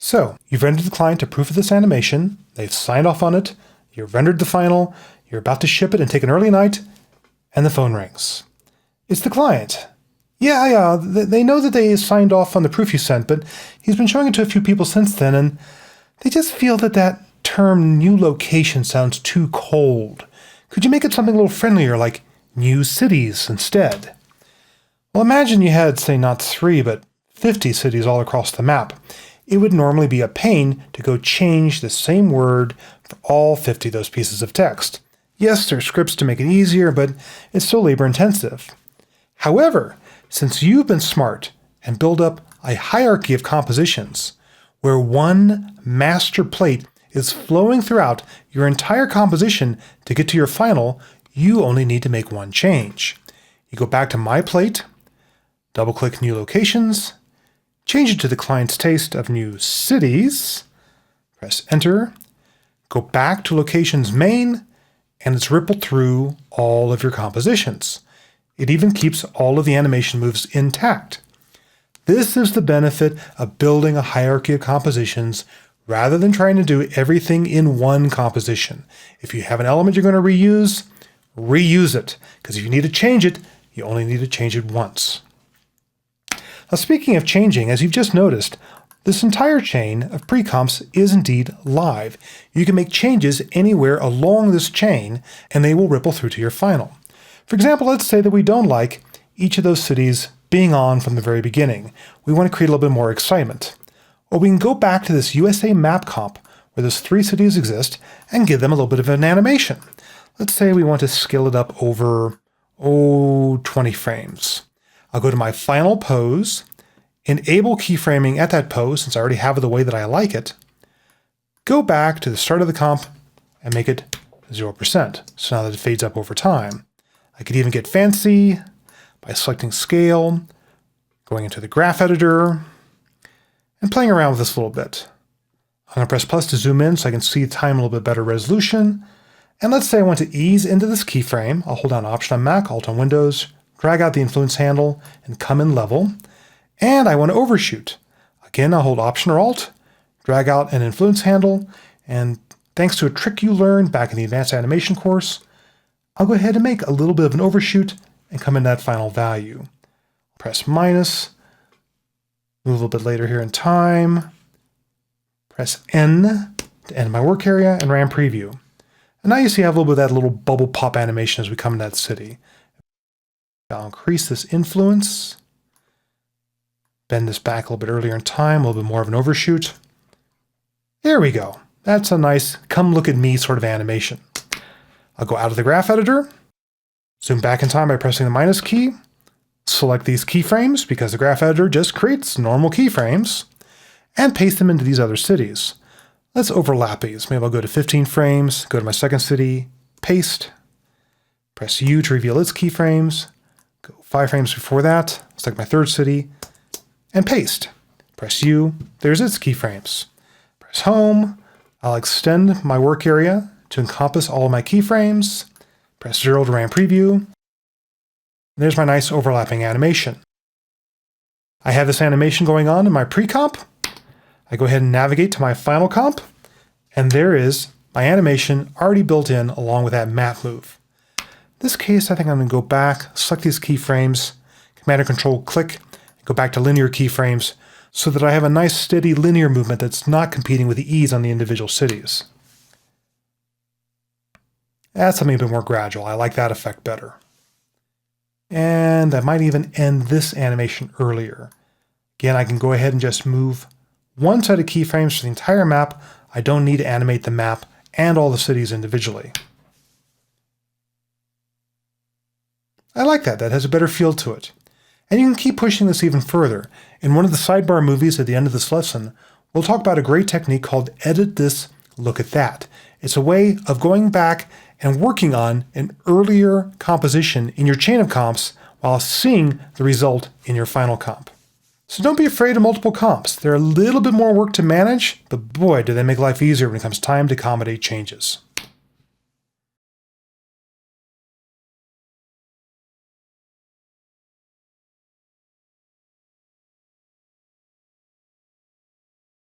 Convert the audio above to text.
So, you've rendered the client a proof of this animation, they've signed off on it, you've rendered the final, you're about to ship it and take an early night, and the phone rings. It's the client. Yeah, they know that they signed off on the proof you sent, but he's been showing it to a few people since then, and they just feel that that term new location sounds too cold. Could you make it something a little friendlier, like new cities instead? Well, imagine you had, say, not 3, but 50 cities all across the map. It would normally be a pain to go change the same word for all 50 of those pieces of text. Yes, there are scripts to make it easier, but it's still labor-intensive. However, since you've been smart and built up a hierarchy of compositions, where one master plate is flowing throughout your entire composition to get to your final, you only need to make one change. You go back to My Plate, double-click New Locations, change it to the client's taste of new cities, press Enter, go back to Locations Main, and it's rippled through all of your compositions. It even keeps all of the animation moves intact. This is the benefit of building a hierarchy of compositions rather than trying to do everything in one composition. If you have an element you're going to reuse it, because if you need to change it, you only need to change it once. Now, speaking of changing, as you've just noticed, this entire chain of pre-comps is indeed live. You can make changes anywhere along this chain, and they will ripple through to your final. For example, let's say that we don't like each of those cities being on from the very beginning. We want to create a little bit more excitement. Well, we can go back to this USA map comp where those 3 cities exist and give them a little bit of an animation. Let's say we want to scale it up over, 20 frames. I'll go to my final pose, enable keyframing at that pose since I already have it the way that I like it, go back to the start of the comp and make it 0%. So now that it fades up over time. I could even get fancy by selecting scale, going into the graph editor, and playing around with this a little bit. I'm going to press plus to zoom in so I can see the time a little bit better resolution. And let's say I want to ease into this keyframe. I'll hold down Option on Mac, Alt on Windows, drag out the influence handle, and come in level. And I want to overshoot. Again, I'll hold Option or Alt, drag out an influence handle, and thanks to a trick you learned back in the Advanced Animation course, I'll go ahead and make a little bit of an overshoot and come in that final value. Press minus, move a little bit later here in time, press N to end my work area, and RAM preview. And now you see I have a little bit of that little bubble pop animation as we come in that city. I'll increase this influence, bend this back a little bit earlier in time, a little bit more of an overshoot. There we go. That's a nice come look at me sort of animation. I'll go out of the graph editor, zoom back in time by pressing the minus key, select these keyframes because the graph editor just creates normal keyframes, and paste them into these other cities. Let's overlap these. Maybe I'll go to 15 frames, go to my second city, paste, press U to reveal its keyframes, go 5 frames before that, select my third city, and paste. Press U, there's its keyframes. Press home, I'll extend my work area to encompass all of my keyframes, press 0 to RAM preview, and there's my nice overlapping animation. I have this animation going on in my pre-comp. I go ahead and navigate to my final comp, and there is my animation already built in along with that map move. In this case, I think I'm going to go back, select these keyframes, Command and Control click, and go back to linear keyframes so that I have a nice steady linear movement that's not competing with the ease on the individual cities. That's something a bit more gradual. I like that effect better. And I might even end this animation earlier. Again, I can go ahead and just move one set of keyframes for the entire map. I don't need to animate the map and all the cities individually. I like that. That has a better feel to it. And you can keep pushing this even further. In one of the sidebar movies at the end of this lesson, we'll talk about a great technique called Edit This, Look at That. It's a way of going back and working on an earlier composition in your chain of comps while seeing the result in your final comp. So don't be afraid of multiple comps. They're a little bit more work to manage, but boy, do they make life easier when it comes time to accommodate changes.